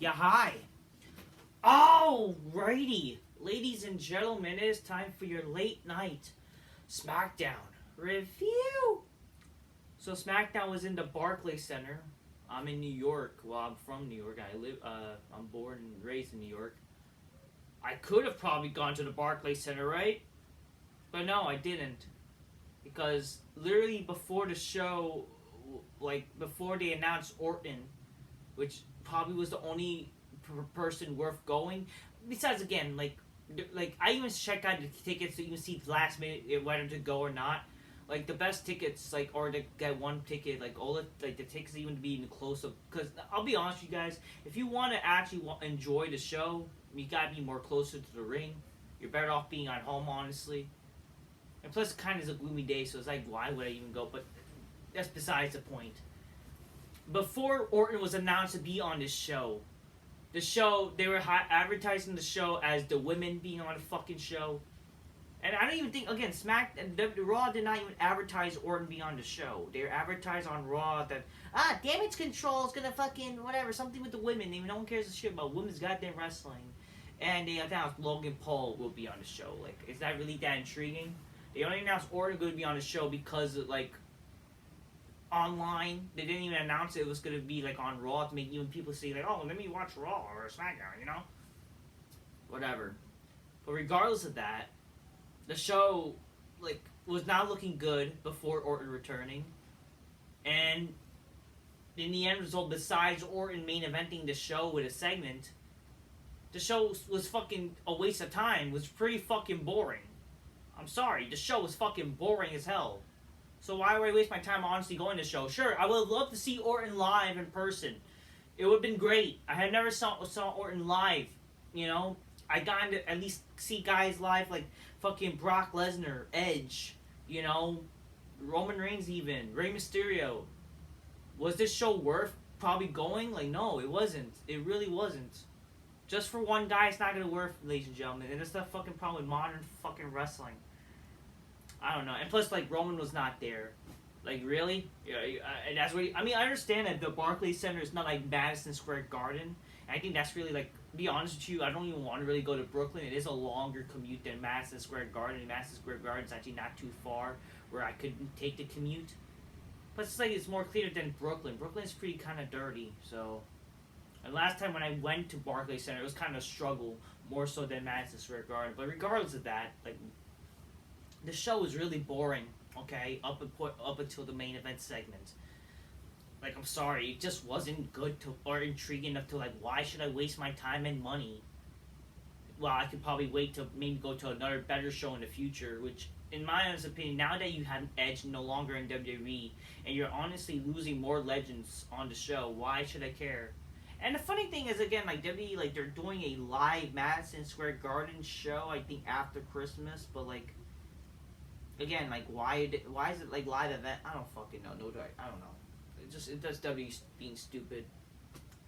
Yeah, hi. Alrighty, ladies and gentlemen, it is time for your late night Smackdown review. So Smackdown was in the Barclays Center. I'm in New York. Well, I'm from New York. I'm born and raised in New York. I could have probably gone to the Barclays Center, right? But no, I didn't. Because literally before the show, before they announced Orton, which probably was the only person worth going. Besides, again, I even check out the tickets to even see the last minute whether to go or not. Like the best tickets, or to get one ticket, all the tickets even to be even close up. Because I'll be honest with you guys, if you want to actually enjoy the show, you gotta be more closer to the ring. You're better off being at home, honestly. And plus, it kind of is a gloomy day, so it's like, why would I even go? But that's besides the point. Before Orton was announced to be on this show, they were advertising the show as the women being on the fucking show. And I don't even think, again, the Raw did not even advertise Orton being on the show. They advertised on Raw that, damage control is gonna fucking, whatever, something with the women. No one cares a shit about women's goddamn wrestling. And they announced Logan Paul will be on the show. Is that really that intriguing? They only announced Orton going to be on the show because, online, they didn't even announce it was going to be, on Raw to make even people say, oh, let me watch Raw or Smackdown, you know? Whatever. But regardless of that, the show, was not looking good before Orton returning. And in the end result, besides Orton main eventing the show with a segment, the show was fucking a waste of time. It was pretty fucking boring. I'm sorry, the show was fucking boring as hell. So why would I waste my time honestly going to the show? Sure, I would love to see Orton live in person. It would have been great. I had never saw Orton live, you know? I got to at least see guys live like fucking Brock Lesnar, Edge, you know? Roman Reigns even, Rey Mysterio. Was this show worth probably going? No, it wasn't. It really wasn't. Just for one guy, it's not going to work, ladies and gentlemen. And that's the fucking problem with modern fucking wrestling. I don't know. And plus, Roman was not there. Really? Yeah, and that's what I understand that the Barclays Center is not like Madison Square Garden. And I think that's really, to be honest with you, I don't even want to really go to Brooklyn. It is a longer commute than Madison Square Garden. And Madison Square Garden is actually not too far where I could take the commute. But it's more clear than Brooklyn. Brooklyn is pretty kind of dirty, so... And last time when I went to Barclays Center, it was kind of a struggle, more so than Madison Square Garden. But regardless of that, the show was really boring, okay, up until the main event segment. I'm sorry, it just wasn't good or intriguing enough to, why should I waste my time and money? Well, I could probably wait to maybe go to another better show in the future, which, in my honest opinion, now that you have Edge no longer in WWE, and you're honestly losing more legends on the show, why should I care? And the funny thing is, again, WWE, they're doing a live Madison Square Garden show, I think, after Christmas, but, again, why is it, live event? I don't fucking know. I don't know. It does WWE being stupid.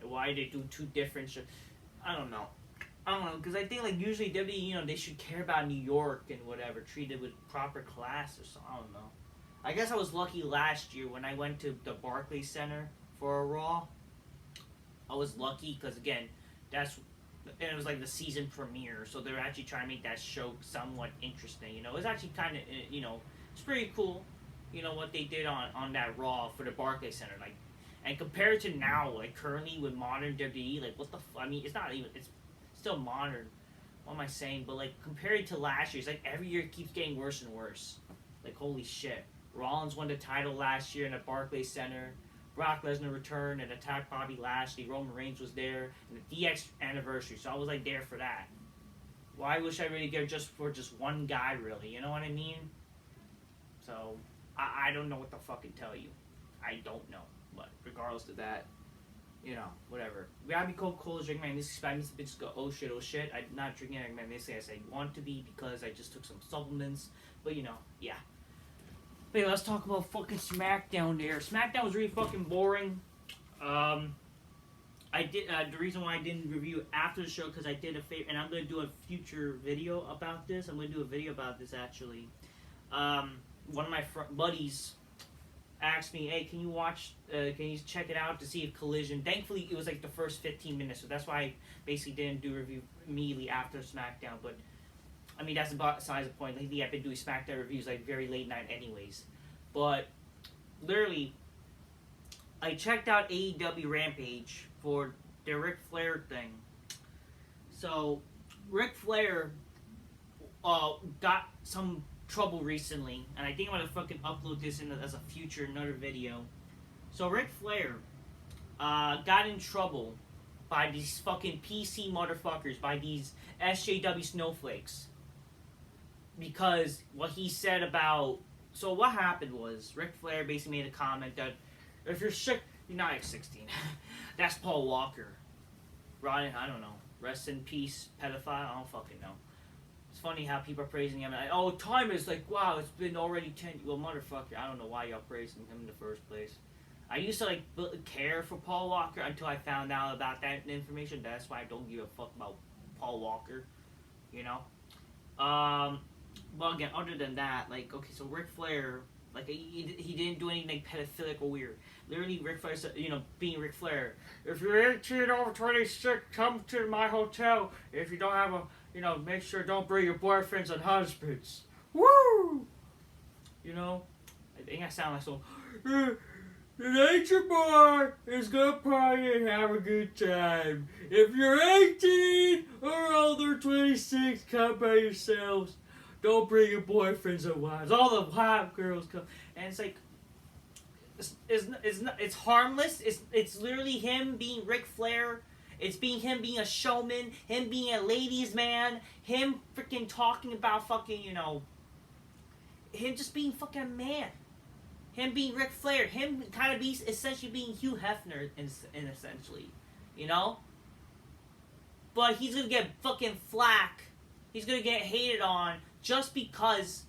And why they do two different shows? I don't know, because I think, usually WWE, they should care about New York and whatever, treat it with proper class or something. I don't know. I guess I was lucky last year when I went to the Barclays Center for a Raw. I was lucky because, again, it was the season premiere, so they're actually trying to make that show somewhat interesting. It was actually kind of, it's pretty cool, what they did on that Raw for the Barclays Center. And compared to now, currently with modern WWE, what the it's not even, it's still modern. What am I saying? But, compared to last year, it's every year it keeps getting worse and worse. Holy shit. Rollins won the title last year in the Barclays Center. Brock Lesnar returned and attacked Bobby Lashley. Roman Reigns was there, and the DX anniversary, so I was there for that. Why wish I really go just one guy, really? You know what I mean? So I don't know what to fucking tell you. I don't know, but regardless of that, whatever. Grab me Coca-Cola, drink my Nissan, spam me some bitches, go oh shit. I'm not drinking my Nissan as I want to be because I just took some supplements, but yeah. Hey, let's talk about fucking Smackdown there. Smackdown was really fucking boring. I did the reason why I didn't review after the show because I did a favor, and I'm gonna do a future video about this. I'm gonna do a video about this actually. One of my buddies asked me, hey, can you check it out to see if Collision... Thankfully, it was like the first 15 minutes, so that's why I basically didn't do a review immediately after SmackDown, but, I mean, that's about besides the point. Lately, I've been doing SmackDown reviews, like, very late night anyways. But, literally, I checked out AEW Rampage for the Ric Flair thing. So, Ric Flair got some trouble recently, and I think I'm gonna fucking upload this as a future another video. So Ric Flair got in trouble by these fucking PC motherfuckers, by these SJW snowflakes, because what he said about... So what happened was Ric Flair basically made a comment that if you're sick, you're not like 16. That's Paul Walker. Ryan, I don't know. Rest in peace, pedophile. I don't fucking know. It's funny how people are praising him. Like, oh, time is like, wow, it's been already 10... Well, motherfucker, I don't know why y'all praising him in the first place. I used to, like, care for Paul Walker until I found out about that information. That's why I don't give a fuck about Paul Walker, you know? Well, again, other than that, like, okay, so Ric Flair, like, he didn't do anything, like, pedophilic or weird. Literally, Ric Flair said, you know, being Ric Flair, if you're 18 over 26, come to my hotel. If you don't have a... You know, make sure don't bring your boyfriends and husbands. Woo! You know? I think I sound like so... The nature boy is gonna party and have a good time. If you're 18 or older, 26, come by yourselves. Don't bring your boyfriends and wives. All the hot girls come. And it's like... It's harmless. It's literally him being Ric Flair. It's him being a showman, him being a ladies' man, him freaking talking about fucking, you know, him just being fucking a man. Him being Ric Flair, him kind of essentially being Hugh Hefner, in essentially, you know? But he's gonna get fucking flack. He's gonna get hated on just because,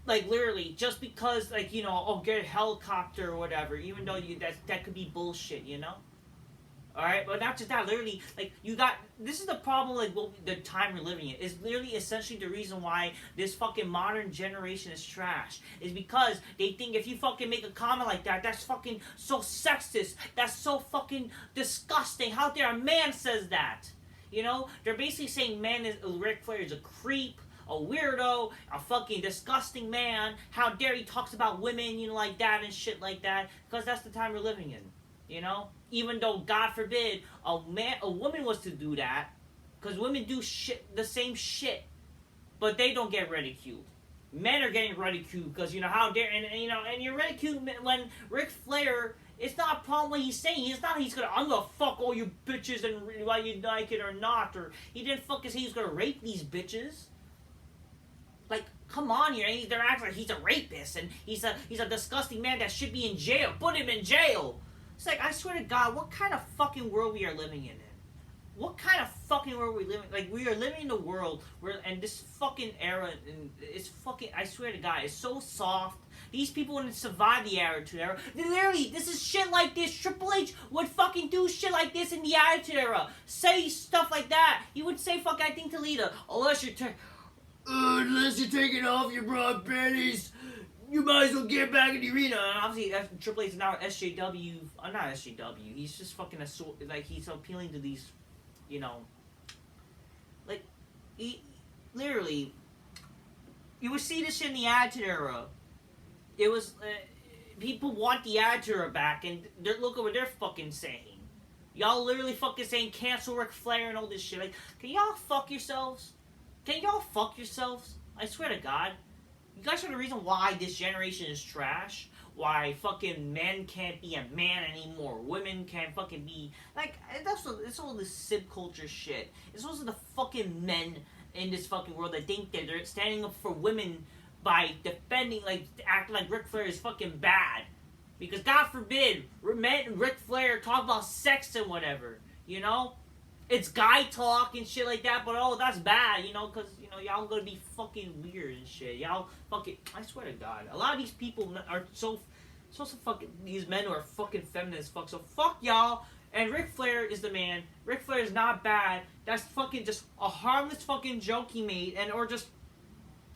like, literally, just because, like, you know, oh, get a helicopter or whatever, even though that could be bullshit, you know? Alright, but not just that, literally, like, this is the problem, like, the time we're living in, is literally essentially the reason why this fucking modern generation is trash, is because they think if you fucking make a comment like that, that's fucking so sexist, that's so fucking disgusting, how dare a man says that, you know, they're basically saying Ric Flair is a creep, a weirdo, a fucking disgusting man, how dare he talks about women, you know, like that and shit like that, because that's the time we're living in, you know? Even though, God forbid, a woman was to do that, because women do the same shit, but they don't get ridiculed. Men are getting ridiculed because, you know, how dare, and you're ridiculed when Ric Flair, it's not a problem what he's saying. I'm gonna fuck all you bitches and whether you like it or not, or he didn't fucking say he's gonna rape these bitches. Like, come on here, they're acting like he's a rapist, and he's a disgusting man that should be in jail. Put him in jail! It's like, I swear to God, what kind of fucking world we are living in? What kind of fucking world we living? Like, we are living in a world where, and this fucking era, and it's fucking, I swear to God, it's so soft. These people wouldn't survive the Attitude Era. Literally, this is shit like this. Triple H would fucking do shit like this in the Attitude Era. Say stuff like that. He would say fucking, I think, to Lita, unless you're taking off your broad panties, you might as well get back in the arena. And obviously, Triple H is now SJW. Not SJW. He's just fucking like, he's appealing to these, you know, like, literally, you would see this in the Attitude Era. It was, people want the Attitude Era back, and look at what they're fucking saying. Y'all literally fucking saying cancel Ric Flair and all this shit. Like, can y'all fuck yourselves? Can y'all fuck yourselves? I swear to God. You guys are the reason why this generation is trash. Why fucking men can't be a man anymore. Women can't fucking be... Like, it's all this subculture shit. It's also the fucking men in this fucking world that think that they're standing up for women by defending, like, acting like Ric Flair is fucking bad. Because, God forbid, Ric Flair talk about sex and whatever, you know? It's guy talk and shit like that, but oh, that's bad, you know, because, you know, y'all gonna be fucking weird and shit. Y'all fucking, I swear to God, a lot of these people are so fucking, these men who are fucking feminist fuck, so fuck y'all, and Ric Flair is the man. Ric Flair is not bad. That's fucking just a harmless fucking joke he made, or just,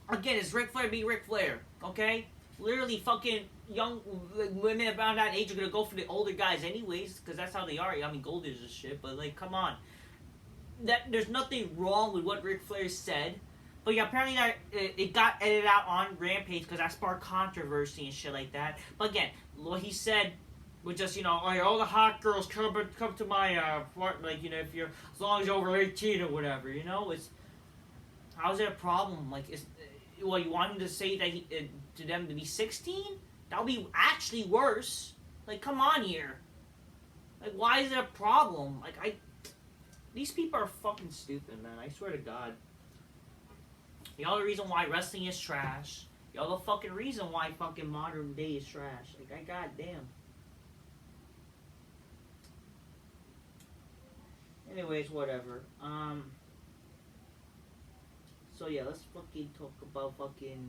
again, it's Ric Flair be Ric Flair, okay? literally fucking young women around that age are gonna go for the older guys anyways, because that's how they are. I mean, gold is a shit, but like, come on. There's nothing wrong with what Ric Flair said, but yeah, apparently that it got edited out on Rampage because that sparked controversy and shit like that. But again, what he said was just, like, all the hot girls come to my like, if you're, as long as you're over 18 or whatever, it's, how's that a problem? Like, you want him to say that to them to be 16? That would be actually worse. Like, come on here. Like, why is it a problem? Like, these people are fucking stupid, man. I swear to God. Y'all the reason why wrestling is trash. Y'all the fucking reason why fucking modern day is trash. Like, goddamn. Anyways, whatever. So yeah, let's fucking talk about fucking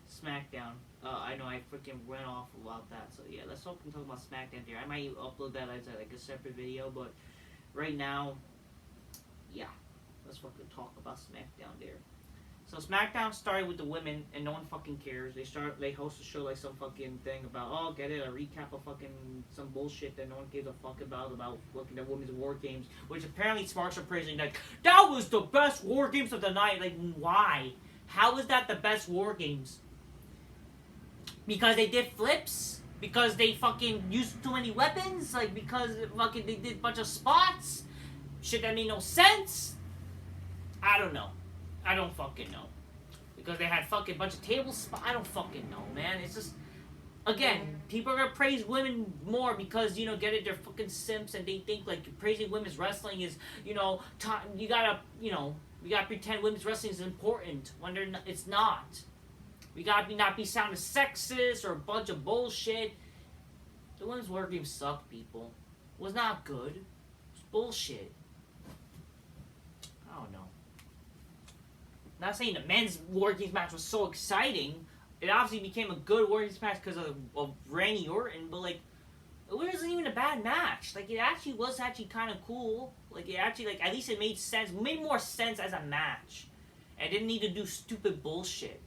Smackdown. I know I freaking went off about that. So yeah, let's fucking talk about Smackdown here. I might upload that as like a separate video, but right now, yeah, let's fucking talk about Smackdown there. So Smackdown started with the women, and no one fucking cares. They host a show like some fucking thing about, get it, a recap of fucking some bullshit that no one gives a fuck about fucking the women's war games, which apparently Sparks are praising, like, that was the best war games of the night. Like, why? How is that the best war games? Because they did flips? Because they fucking used too many weapons? Like, because fucking they did a bunch of spots? Shit that made no sense? I don't know. I don't fucking know. Because they had fucking bunch of table spots? I don't fucking know, man. It's just, again, people are gonna praise women more because, get it, they're fucking simps and they think, like, praising women's wrestling is, you gotta pretend women's wrestling is important when it's not. We gotta not be sounding sexist or a bunch of bullshit. The women's war game sucked, people. It was not good. It was bullshit. I don't know. Not saying the men's War Games match was so exciting. It obviously became a good War Games match because of Randy Orton, but like, it wasn't even a bad match. Like, it actually was kind of cool. Like, it actually, like, at least it made sense. It made more sense as a match. And didn't need to do stupid bullshit.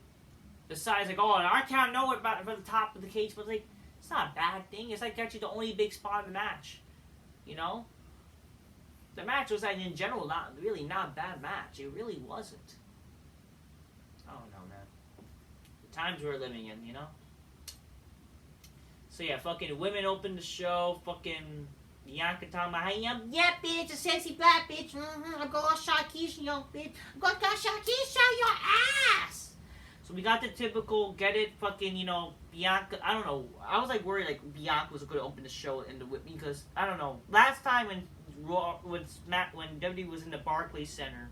Besides, like, I can't know it about the top of the cage, but like, it's not a bad thing. It's like actually the only big spot in the match. The match was, like, in general, not a bad match. It really wasn't. I don't know, man. The times we're living in, So yeah, fucking women opened the show. Fucking Bianca talking about, hey, yeah, bitch, a sexy black bitch. I'm going to Shawkeisha, young bitch. I'm going to Shawkeisha your ass. So we got the typical get it, fucking, Bianca. I don't know. I was like worried like Bianca was going to open the show and the whip because I don't know. Last time when WWE was in the Barclays Center,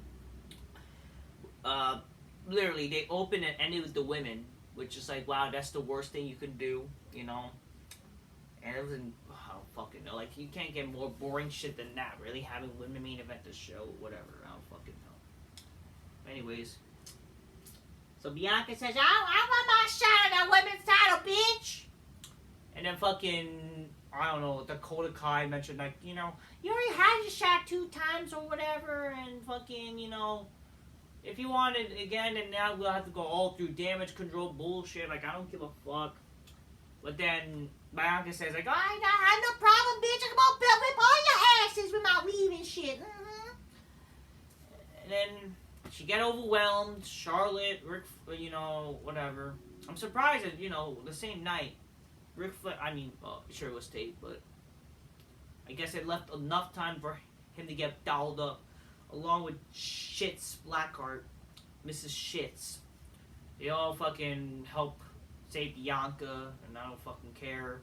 literally, they opened and ended with the women, which is like, wow, that's the worst thing you can do, And it was I don't fucking know. Like, you can't get more boring shit than that, really, having women main event the show, whatever. I don't fucking know. Anyways. So Bianca says, I want my shot at that women's title, bitch! And then fucking, I don't know, Dakota Kai mentioned, like, you already had your shot 2 times or whatever, and fucking, if you want it again, and now we'll have to go all through damage control bullshit. Like, I don't give a fuck. But then Bianca says, like, I have no problem, bitch. I can whip all your asses with my weave and shit. And then she get overwhelmed. Charlotte, Rick, whatever. I'm surprised that, the same night, Ric Flair, sure it was taped, but I guess it left enough time for him to get dolled up. Along with Shits Blackheart, Mrs. Shits. They all fucking help save Bianca, and I don't fucking care.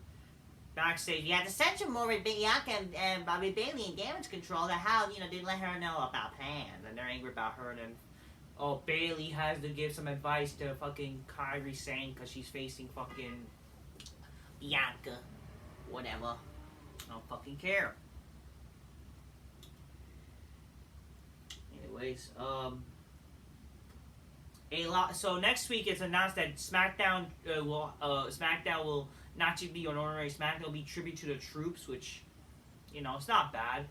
Backstage, you had to censor more with Bianca and Bobby Bailey in Damage Control that how, didn't let her know about Pan, and they're angry about her, and then, Bailey has to give some advice to fucking Kairi Sane because she's facing fucking Bianca. Whatever. I don't fucking care. Anyways, so next week it's announced that Smackdown will not just be an ordinary Smackdown, it'll be tribute to the troops, which, it's not bad.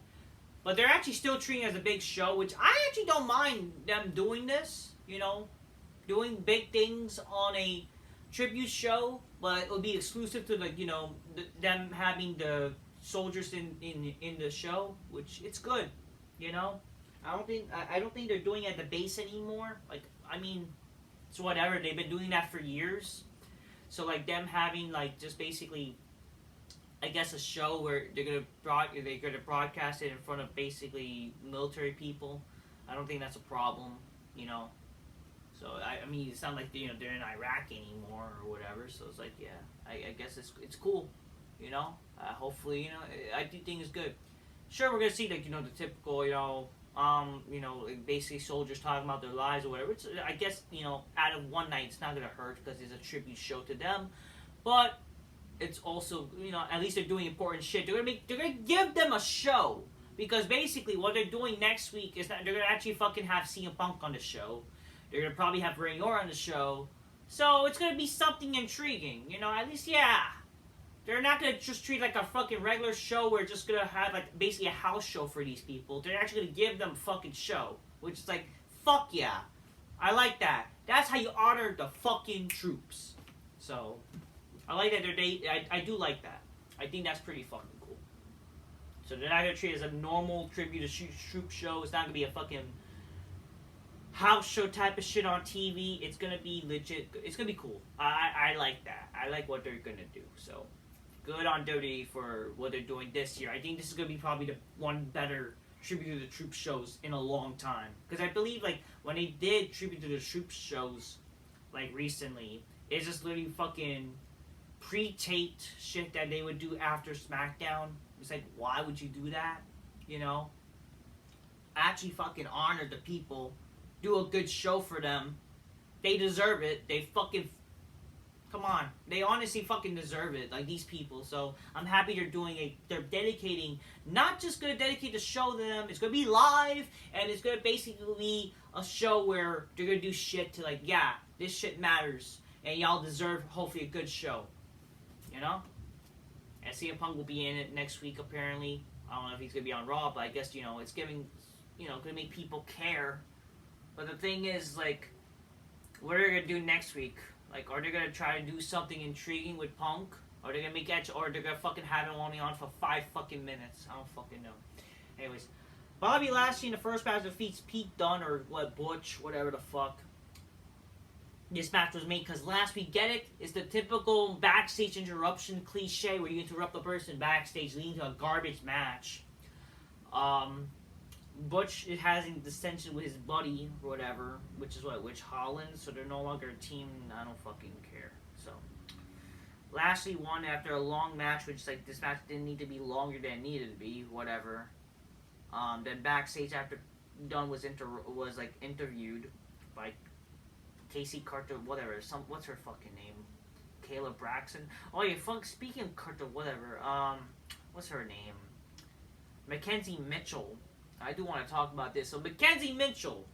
But they're actually still treating it as a big show, which I actually don't mind them doing this, doing big things on a tribute show, but it'll be exclusive to like them having the soldiers in the show, which it's good. You know, I don't think they're doing it at the base anymore. Like I mean, it's whatever. They've been doing that for years. So like them having like just basically, I guess a show where they're gonna broadcast it in front of basically military people. I don't think that's a problem. You know. So I mean, it's not like they're in Iraq anymore or whatever. So it's like, yeah, I guess it's cool, you know. Hopefully, I do think it's good. Sure, we're gonna see like the typical like basically soldiers talking about their lives or whatever. Which I guess out of one night it's not gonna hurt because it's a tribute show to them, but it's also at least they're doing important shit. They're gonna give them a show because basically what they're doing next week is that they're gonna actually fucking have CM Punk on the show. They're going to probably have Ray Orton on the show. So it's going to be something intriguing. At least, yeah. They're not going to just treat like a fucking regular show where it's just going to have like basically a house show for these people. They're actually going to give them a fucking show. Which is like, fuck yeah. I like that. That's how you honor the fucking troops. So, I like that I do like that. I think that's pretty fucking cool. So they're not going to treat it as a normal tribute to troop show. It's not going to be a fucking house show type of shit on TV. It's gonna be legit. It's gonna be cool. I like that. I like what they're gonna do. So good on WWE for what they're doing this year. I think this is gonna be probably the one better tribute to the troops shows in a long time. Because I believe like when they did tribute to the troops shows like recently, it's just literally fucking pre-taped shit that they would do after SmackDown. It's like, why would you do that? Actually fucking honor the people. Do a good show for them. They deserve it. They fucking... Come on. They honestly fucking deserve it. Like, these people. So, I'm happy they're doing it. They're dedicating... Not just going to dedicate the show to them. It's going to be live. And it's going to basically be a show where they're going to do shit to, like, yeah, this shit matters. And y'all deserve, hopefully, a good show. And CM Punk will be in it next week, apparently. I don't know if he's going to be on Raw, but I guess, it's giving... going to make people care. But the thing is, like, what are they going to do next week? Like, are they going to try to do something intriguing with Punk? Are they going to make it, or they're going to fucking have him only on for 5 fucking minutes? I don't fucking know. Anyways, Bobby Lashley in the first match defeats Pete Dunne, or what, Butch, whatever the fuck. This match was made because last week, get it? It's the typical backstage interruption cliche where you interrupt the person backstage leading to a garbage match. Butch is having dissension with his buddy, or whatever, which is what, Witch Holland, so they're no longer a team, I don't fucking care, so. Lashley won after a long match, which, like, this match didn't need to be longer than it needed to be, whatever. Then backstage after Dunn was interviewed by Casey Carter, whatever, what's her fucking name? Kayla Braxton? Oh yeah, speaking of Carter, whatever, what's her name? Mckenzie Mitchell. I do want to talk about this. So, Mckenzie Mitchell.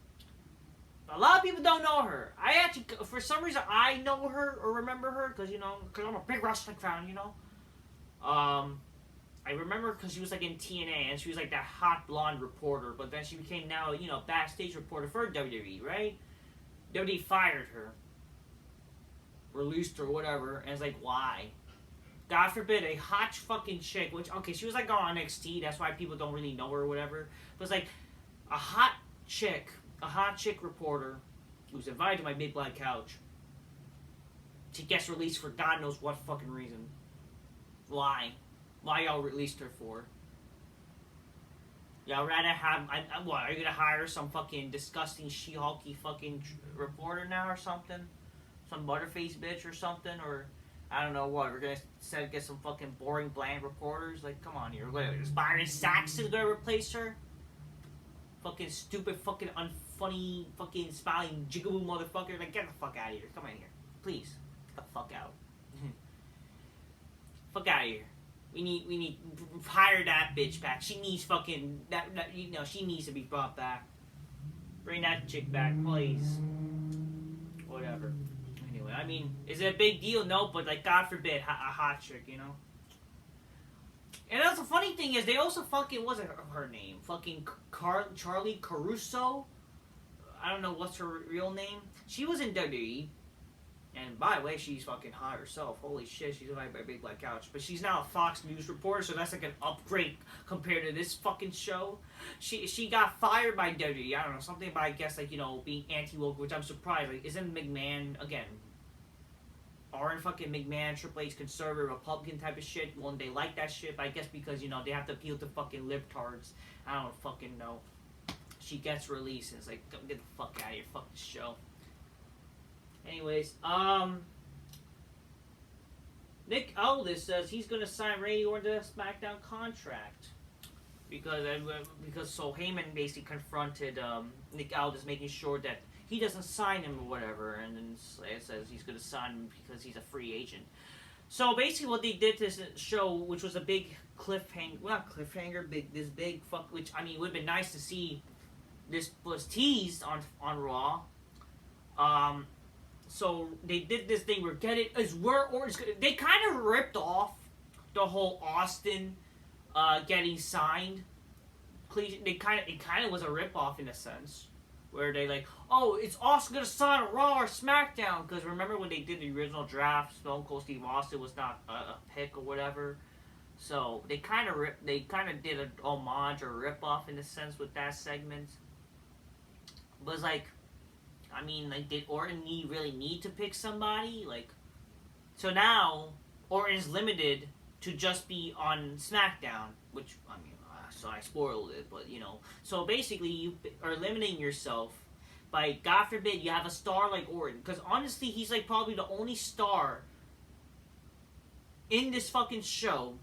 A lot of people don't know her. I actually, for some reason, I know her or remember her because, because I'm a big wrestling fan, I remember because she was, like, in TNA and she was, like, that hot blonde reporter. But then she became now, backstage reporter for WWE, right? WWE fired her. Released her, whatever. And it's like, why? God forbid, a hot fucking chick, which, okay, she was like on NXT, that's why people don't really know her or whatever. But it's like a hot chick reporter who's invited to my big black couch. She gets released for God knows what fucking reason. Why? Why y'all released her for? Y'all rather have, what, are you gonna hire some fucking disgusting She-Hulky fucking reporter now or something? Some butterface bitch or something, or... I don't know what, we're gonna get some fucking boring, bland reporters? Like, come on here. What, is Byron Saxton gonna replace her? Fucking stupid, fucking unfunny, fucking smiling jigaboo motherfucker. Like, get the fuck out of here. Come on here. Please. Get the fuck out. Fuck out of here. We need, hire that bitch back. She needs fucking, she needs to be brought back. Bring that chick back, please. Whatever. I mean, is it a big deal? No, but like, God forbid, a hot chick, And that's the funny thing is, they also fucking, what's her name? Fucking Charlie Caruso? I don't know what's her real name. She was in WWE. And by the way, she's fucking hot herself. Holy shit, she's invited by Big Black Couch. But she's now a Fox News reporter, so that's like an upgrade compared to this fucking show. She got fired by WWE. I don't know, something about, I guess, like, you know, being anti-woke, which I'm surprised. Like, isn't McMahon, again, aren't fucking McMahon, Triple H, conservative, Republican type of shit? Well, they like that shit, but I guess because, you know, they have to appeal to fucking libtards. I don't fucking know. She gets released, and it's like, get the fuck out of here, fuck this show. Anyways, Nick Aldis says he's gonna sign Randy Orton to a Smackdown contract because so Heyman basically confronted Nick Aldis, making sure that he doesn't sign him or whatever, and then it says he's gonna sign him because he's a free agent. So basically, what they did to this show, which was a big cliffhanger, well, not cliffhanger, this big fuck, which I mean, it would have been nice to see. This was teased on Raw. So they did this thing where they kind of ripped off the whole Austin getting signed. It kind of was a rip off in a sense, where they like, oh, it's Austin gonna sign a Raw or SmackDown, because remember when they did the original draft, Stone Cold Steve Austin was not a pick or whatever. So they kind of did an homage or rip off in a sense with that segment. But it's like, I mean, like, did Orton really need to pick somebody? Like, so now Orton's limited to just be on SmackDown, which, I mean, so I spoiled it, but, you know. So basically, you are limiting yourself by, God forbid, you have a star like Orton. Because honestly, he's, like, probably the only star in this fucking show,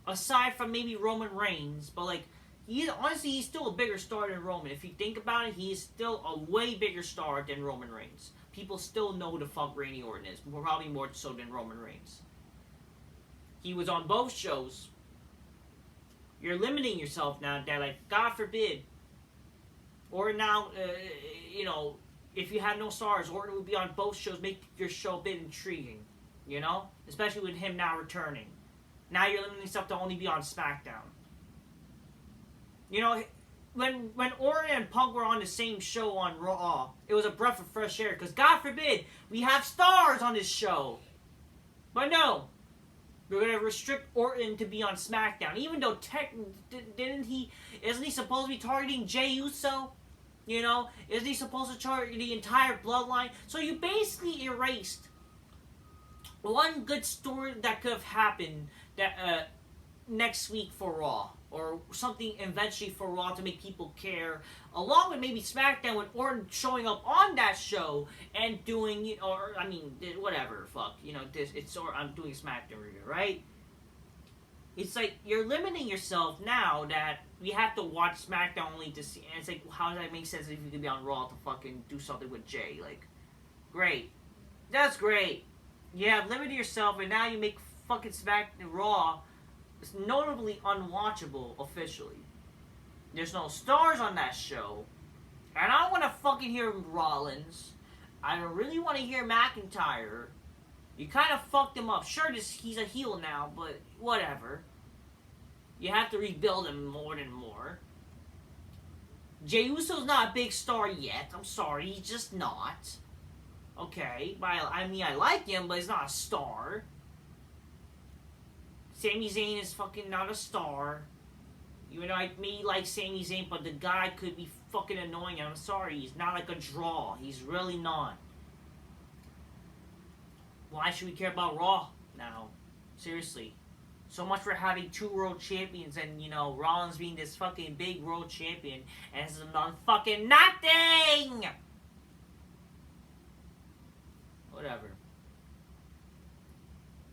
aside from maybe Roman Reigns, but, like, he's still a bigger star than Roman. If you think about it, he is still a way bigger star than Roman Reigns. People still know who the fuck Randy Orton is. Probably more so than Roman Reigns. He was on both shows. You're limiting yourself now. That, like, God forbid. Or now, you know, if you had no stars, Orton would be on both shows. Make your show a bit intriguing. You know? Especially with him now returning. Now you're limiting yourself to only be on SmackDown. You know, when Orton and Punk were on the same show on Raw, it was a breath of fresh air. Because, God forbid, we have stars on this show. But no. We're going to restrict Orton to be on SmackDown. Even though, isn't he supposed to be targeting Jey Uso? You know? Isn't he supposed to target the entire bloodline? So you basically erased one good story that could have happened that next week for Raw. Or something eventually for Raw to make people care. Along with maybe SmackDown with Orton showing up on that show and doing, or, I mean, whatever, fuck. You know, I'm doing a SmackDown review, right? It's like, you're limiting yourself now that we have to watch SmackDown only to see, and it's like, how does that make sense if you could be on Raw to fucking do something with Jay? Like, great. That's great. You have limited yourself, and now you make fucking SmackDown Raw notably unwatchable officially. There's no stars on that show. And I don't want to fucking hear Rollins. I don't really want to hear McIntyre. You kind of fucked him up. Sure, he's a heel now, but whatever. You have to rebuild him more and more. Jey Uso's not a big star yet. I'm sorry, he's just not. Okay, I mean, I like him, but he's not a star. Sami Zayn is fucking not a star. Even though I may like Sami Zayn, but the guy could be fucking annoying. I'm sorry, he's not like a draw. He's really not. Why should we care about Raw now? Seriously. So much for having 2 world champions and, you know, Rollins being this fucking big world champion and it's not fucking nothing! Whatever.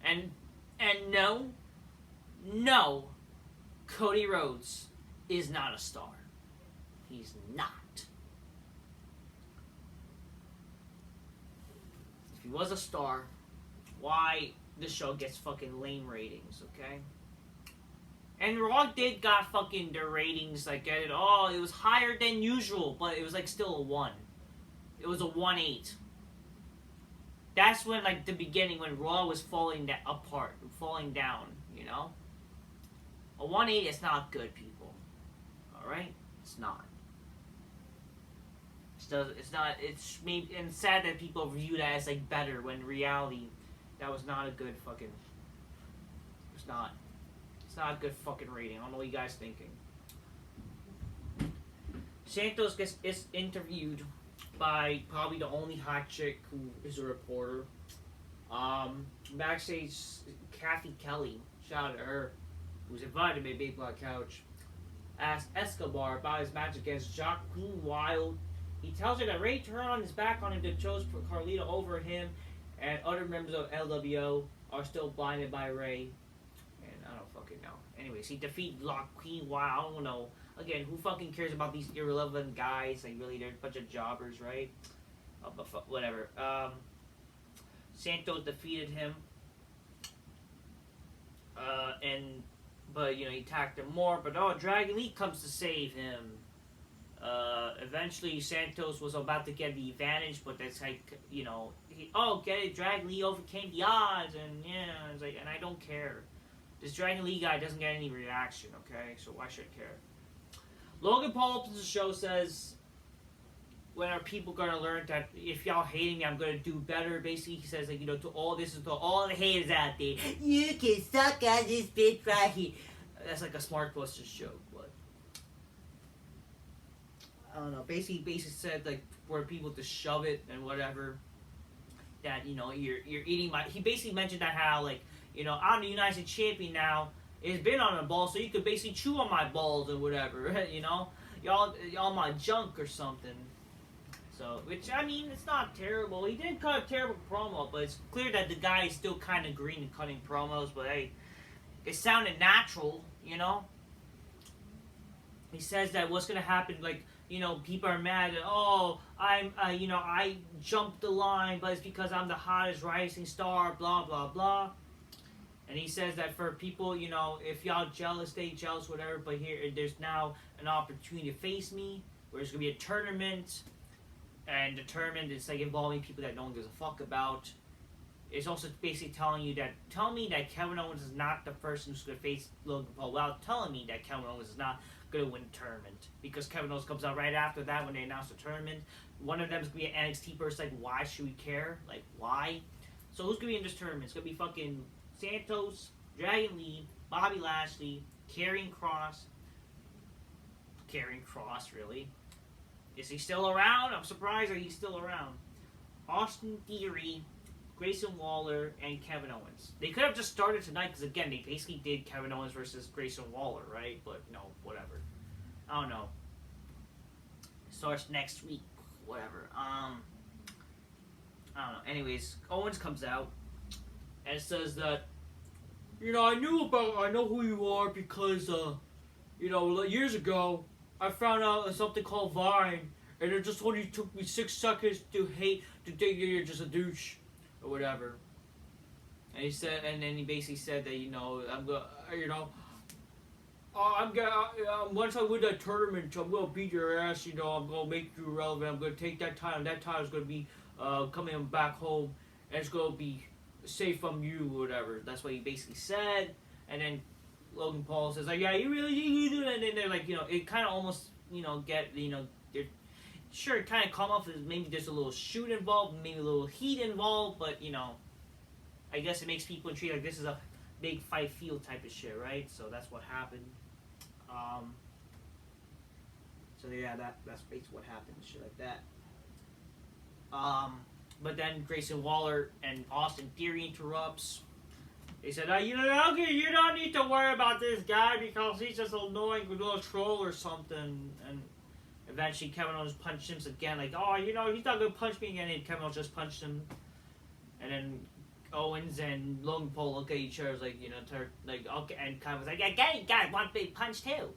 And no, Cody Rhodes is not a star. He's not. If he was a star, why the show gets fucking lame ratings, okay? And Raw did got fucking their ratings, like, it was higher than usual, but it was, like, still a 1. It was a 1.8. That's when, like, the beginning, when Raw was falling down, you know? A 1.8 is not good, people. Alright? It's not. It's It's not. It's maybe and sad that people view that as like better when in reality, that was not a good fucking. It's not. It's not a good fucking rating. I don't know what you guys thinking. Santos is interviewed by probably the only hot chick who is a reporter. Backstage, Kathy Kelly, shout out to her, who's invited to Big Black Couch, asked Escobar about his match against Joaquin Wilde. He tells her that Ray turned on his back on him to chose Carlito over him, and other members of LWO are still blinded by Ray. And I don't fucking know. Anyways, he defeated Joaquin Wilde. I don't know. Again, who fucking cares about these irrelevant guys? Like, really, they're a bunch of jobbers, right? But whatever. Santos defeated him. But, you know, he attacked him more. But, Dragon Lee comes to save him. Eventually, Santos was about to get the advantage, but that's like, you know, get it, Dragon Lee overcame the odds, and yeah, it's like, and I don't care. This Dragon Lee guy doesn't get any reaction, okay? So why should I care? Logan Paul opens the show, says, when are people gonna learn that if y'all hating me, I'm gonna do better? Basically, he says, like, you know, to all the haters out there, you can suck on this bitch right here. That's like a Smart Busters joke, but I don't know. Basically said, like, for people to shove it and whatever. That, you know, you're eating my. He basically mentioned that how, like, you know, I'm the United States champion now. It's been on the ball, so you could basically chew on my balls or whatever, you know? Y'all my junk or something. So, which, I mean, it's not terrible. He didn't cut a terrible promo, but it's clear that the guy is still kind of green and cutting promos, but hey, it sounded natural, you know? He says that what's gonna happen, like, you know, people are mad that, you know, I jumped the line, but it's because I'm the hottest rising star, blah, blah, blah. And he says that for people, you know, if y'all jealous, stay jealous, whatever. But here, there's now an opportunity to face me, where there's gonna be a tournament, and the tournament is like involving people that no one gives a fuck about. It's also basically telling me that Kevin Owens is not the person who's gonna face Logan Paul. Well, telling me that Kevin Owens is not gonna win the tournament, because Kevin Owens comes out right after that when they announce the tournament. One of them is gonna be an NXT person. Like, why should we care? Like, why? So who's gonna be in this tournament? It's gonna be fucking Santos, Dragon Lee, Bobby Lashley, Karrion Kross, really. Is he still around? I'm surprised that he's still around. Austin Theory, Grayson Waller, and Kevin Owens. They could have just started tonight, because again, they basically did Kevin Owens versus Grayson Waller, right? But no, whatever. I don't know. Starts next week, whatever. I don't know. Anyways, Owens comes out and says that, you know, I know who you are because, you know, years ago, I found out something called Vine, and it just only took me 6 seconds to think you're just a douche, or whatever. And he said, and then he basically said that, you know, once I win that tournament, I'm gonna beat your ass, you know, I'm gonna make you irrelevant, I'm gonna take that time is gonna be, coming back home, and it's gonna be safe from you, or whatever. That's what he basically said. And then Logan Paul says, like, yeah, you really do that. And then they're like, you know, it kind of almost, you know, they're sure, it kind of come off as maybe there's a little shoot involved, maybe a little heat involved, but, you know, I guess it makes people intrigued, like, this is a big fight field type of shit, right? So that's what happened. So yeah, that's basically what happened, shit like that. But then Grayson Waller and Austin Theory interrupts. They said, you don't need to worry about this guy because he's just annoying little troll or something. And eventually Kevin Owens punched him again, like, you know, he's not going to punch me again. And Kevin Owens just punched him. And then Owens and Logan Paul look at each other, like, you know, like, okay. And Kevin was like, yeah, you got one big punch too.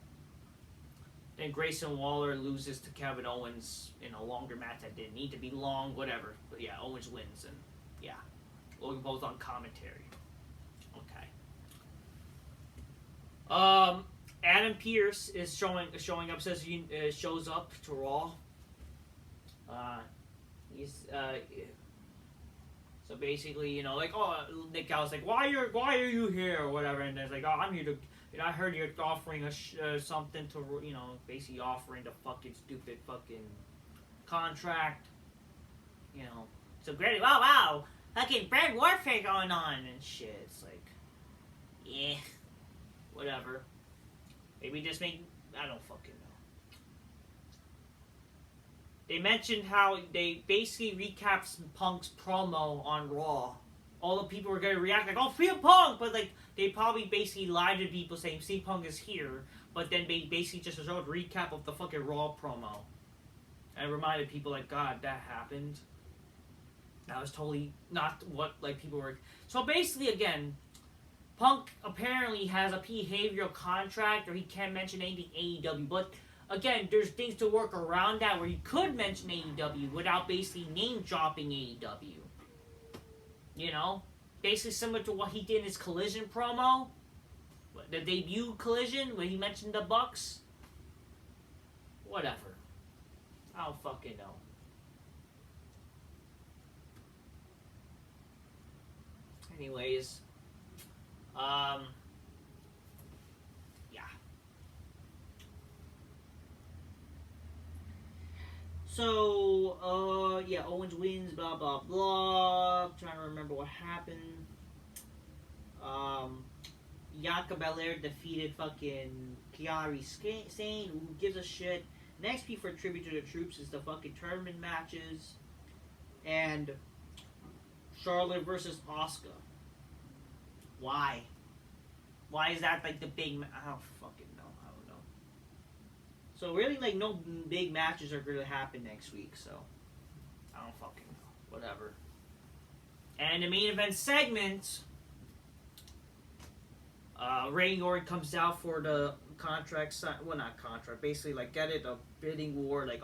Then Grayson Waller loses to Kevin Owens in a longer match that didn't need to be long, whatever. But yeah, Owens wins, and yeah, Logan Paul's on commentary. Okay. Adam Pearce is showing up. Says he shows up to Raw. So basically, you know, like, Nick Gall's like, why are you here or whatever, and there's like, I'm here to. You know, I heard you're offering something to, you know, basically offering the fucking stupid fucking contract. You know, so great. Wow, fucking brand warfare going on and shit. It's like, yeah, whatever. Maybe just make. I don't fucking know. They mentioned how they basically recapped Punk's promo on Raw. All the people were gonna react like, "Oh, CM Punk," but like they probably basically lied to people saying CM Punk is here, but then they basically just showed a recap of the fucking Raw promo, and it reminded people like, "God, that happened." That was totally not what like people were. So basically, again, Punk apparently has a behavioral contract, or he can't mention anything AEW. But again, there's things to work around that where he could mention AEW without basically name dropping AEW. You know, basically similar to what he did in his Collision promo, the debut Collision when he mentioned the Bucks. Whatever, I don't fucking know. Anyways, yeah. So, yeah, Owens wins, blah, blah, blah. I'm trying to remember what happened. Bianca Belair defeated fucking Kairi Sane. Who gives a shit? Next piece for Tribute to the Troops is the fucking tournament matches. And Charlotte versus Asuka. Why? Why is that like the big? I don't fucking know. I don't know. So really, like no big matches are going to happen next week. So I don't fucking know. Whatever. And the main event segment, Randy Orton comes out for the contract. Well, not contract. Basically, like get it a bidding war. Like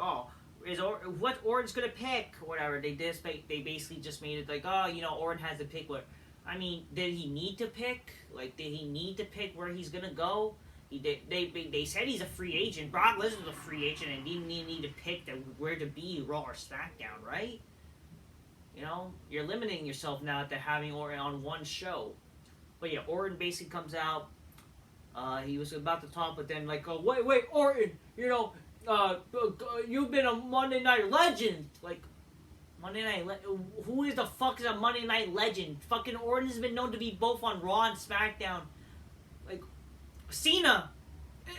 what Orton's gonna pick? Whatever. They basically just made it like Orton has to pick what. I mean, did he need to pick? Like, did he need to pick where he's gonna go? They said he's a free agent. Brock Lesnar's a free agent, and didn't need to pick where to be, Raw or SmackDown, right? You know, you're limiting yourself now to having Orton on one show. But yeah, Orton basically comes out. He was about to talk, but then like, wait, Orton, you've been a Monday Night Legend, like. Monday Night who is the fuck is a Monday Night Legend? Fucking Orton has been known to be both on Raw and SmackDown. Like, Cena,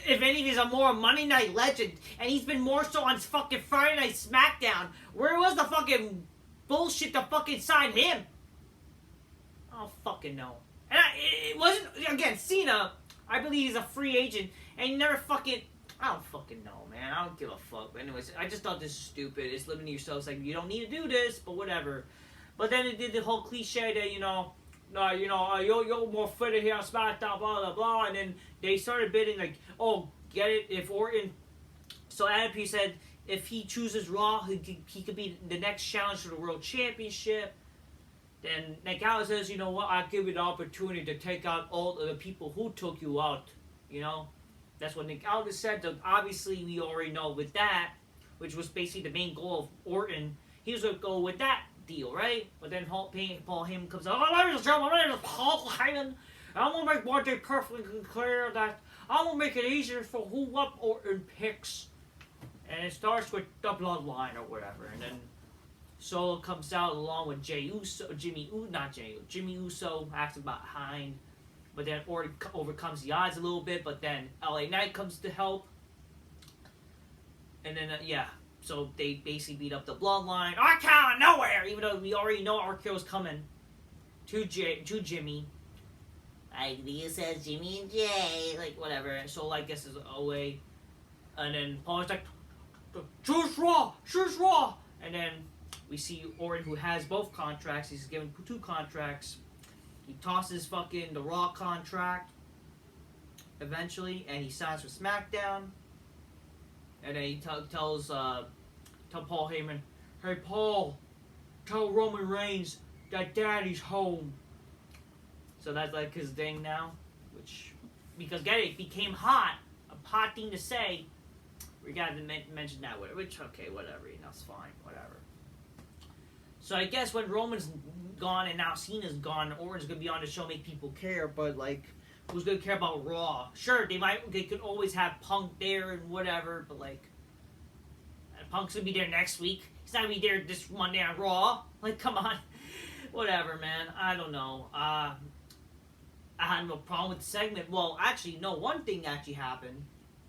if anything, is a more Monday Night Legend. And he's been more so on fucking Friday Night SmackDown. Where was the fucking bullshit to fucking sign him? I don't fucking know. And it wasn't, again, Cena, I believe he's a free agent. And he never fucking... I don't fucking know, man. I don't give a fuck. But anyways, I just thought this is stupid. It's limiting yourself. It's like, you don't need to do this, but whatever. But then it did the whole cliche that, you're more fitted here on SmackDown, blah, blah, blah. And then they started bidding, like, get it, if Orton... So Adam Pearce said, if he chooses Raw, he could be the next challenge for the World Championship. Then Nick Aldis says, you know what, I'll give you the opportunity to take out all of the people who took you out, you know? That's what Nick Aldis said. So obviously, we already know with that, which was basically the main goal of Orton, he was going to go with that deal, right? But then Paul Heyman comes out, ladies and gentlemen, my name is Paul Heyman. I'm going to make one thing perfectly clear that I'm going to make it easier for what Orton picks. And it starts with the bloodline or whatever. And then Solo comes out along with Jimmy Uso, acts behind. But then Orton overcomes the odds a little bit, but then LA Knight comes to help. And then, so they basically beat up the bloodline. RKO out of nowhere! Even though we already know RKO's coming to Jimmy. Like, Leah says Jimmy and Jay, like, whatever. And so, I guess, is away. And then Paul's like, choose Raw! And then we see Orton, who has both contracts. He's given 2 contracts. He tosses fucking the Raw contract eventually, and he signs for SmackDown. And then he tells Paul Heyman, "Hey Paul, tell Roman Reigns that Daddy's home." So that's like his thing now, because it became hot, a hot thing to say. We got to mention that, which okay, whatever, it's fine, whatever. So I guess when Roman's gone and now Cena's gone, Orton's gonna be on the show, make people care. But like, who's gonna care about Raw? Sure, they could always have Punk there and whatever, but like, Punk's gonna be there next week. He's not gonna be there this Monday on Raw. Like, come on. Whatever, man. I don't know. I had no problem with the segment. Well, actually, no. One thing actually happened.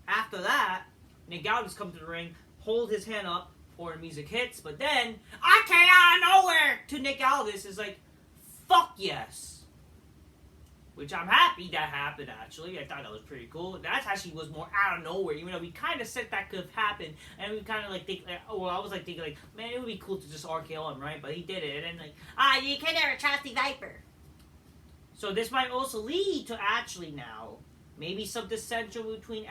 After that, Nick Aldis comes to the ring, hold his hand up, or the music hits, but then, I came out of nowhere to Nick Aldis is like, fuck yes. Which I'm happy that happened, actually. I thought that was pretty cool. That actually was more out of nowhere, even though we kind of said that could have happened. And we kind of like think, like, oh, well, I was like thinking, like, man, it would be cool to just RKO him, right? But he did it. And then, like, you can never trust the Viper. So this might also lead to actually now, maybe some dissension between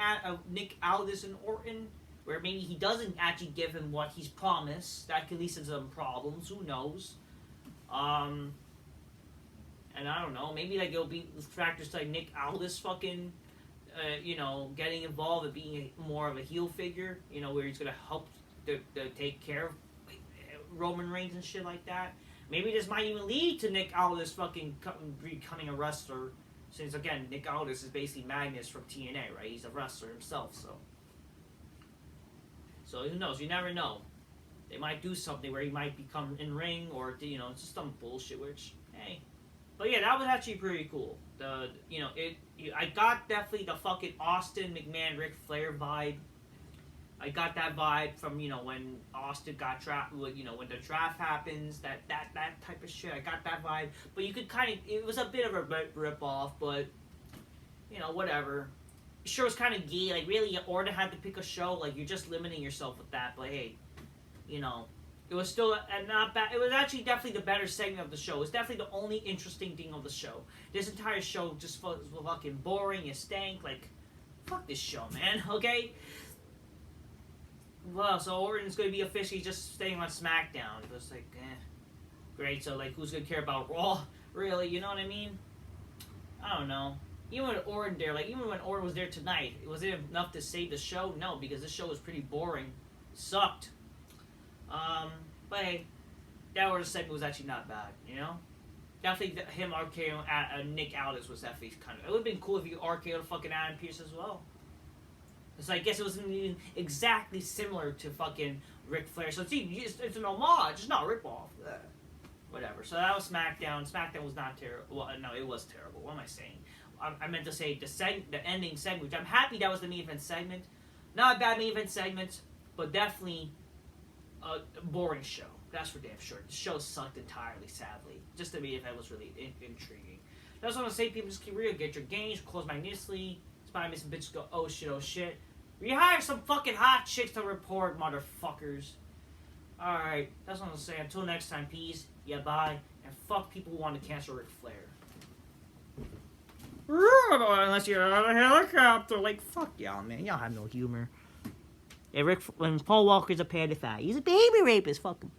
Nick Aldis and Orton, where maybe he doesn't actually give him what he's promised. That could lead to some problems. Who knows? And I don't know, maybe like it'll be factors like Nick Aldis fucking, getting involved and being more of a heel figure, where he's gonna help to take care of Roman Reigns and shit like that. Maybe this might even lead to Nick Aldis fucking becoming a wrestler, since again Nick Aldis is basically Magnus from TNA, right? He's a wrestler himself, so who knows? You never know. They might do something where he might become in ring, or it's just some bullshit. Which, hey. But yeah, that was actually pretty cool. I got definitely the fucking Austin McMahon Ric Flair vibe. I got that vibe from when Austin got drafted, when the draft happens, that type of shit. I got that vibe. But you could it was a bit of a rip off, but whatever. Sure, was kind of gay. Like really, Orton had to pick a show. Like you're just limiting yourself with that. But hey, it was still not bad. It was actually definitely the better segment of the show. It's definitely the only interesting thing of the show. This entire show just was fucking boring. It stank. Like, fuck this show, man. Okay? Well, so Orton's going to be officially just staying on Smackdown. It was like, great. So, like, who's going to care about Raw? Really? You know what I mean? I don't know. Even with Orton there, like, even when Orton was there tonight, was it enough to save the show? No, because this show was pretty boring. It sucked. But hey, that Orton segment was actually not bad, Definitely him RKO Nick Aldis was definitely kind of. It would have been cool if you RKO'd fucking Adam Pearce as well. So I guess it wasn't even exactly similar to fucking Ric Flair. So it's an homage, it's not a rip-off. Whatever. So that was SmackDown. SmackDown was not terrible. Well, no, it was terrible. What am I saying? I meant to say the ending segment, which I'm happy that was the main event segment. Not a bad main event segment, but definitely a boring show. That's for damn sure. The show sucked entirely, sadly. Just the main event was really intriguing. I just want to say, people, just keep real. Get your games, close my Nisly. Spy me some bitches go, oh shit. Rehire some fucking hot chicks to report, motherfuckers. Alright, that's what I'm going to say. Until next time, peace. Yeah, bye. And fuck people who want to cancel Ric Flair. Unless you're on a helicopter. Like, fuck y'all, man. Y'all have no humor. Yeah, when Paul Walker's a pedophile. He's a baby rapist. Fuck him.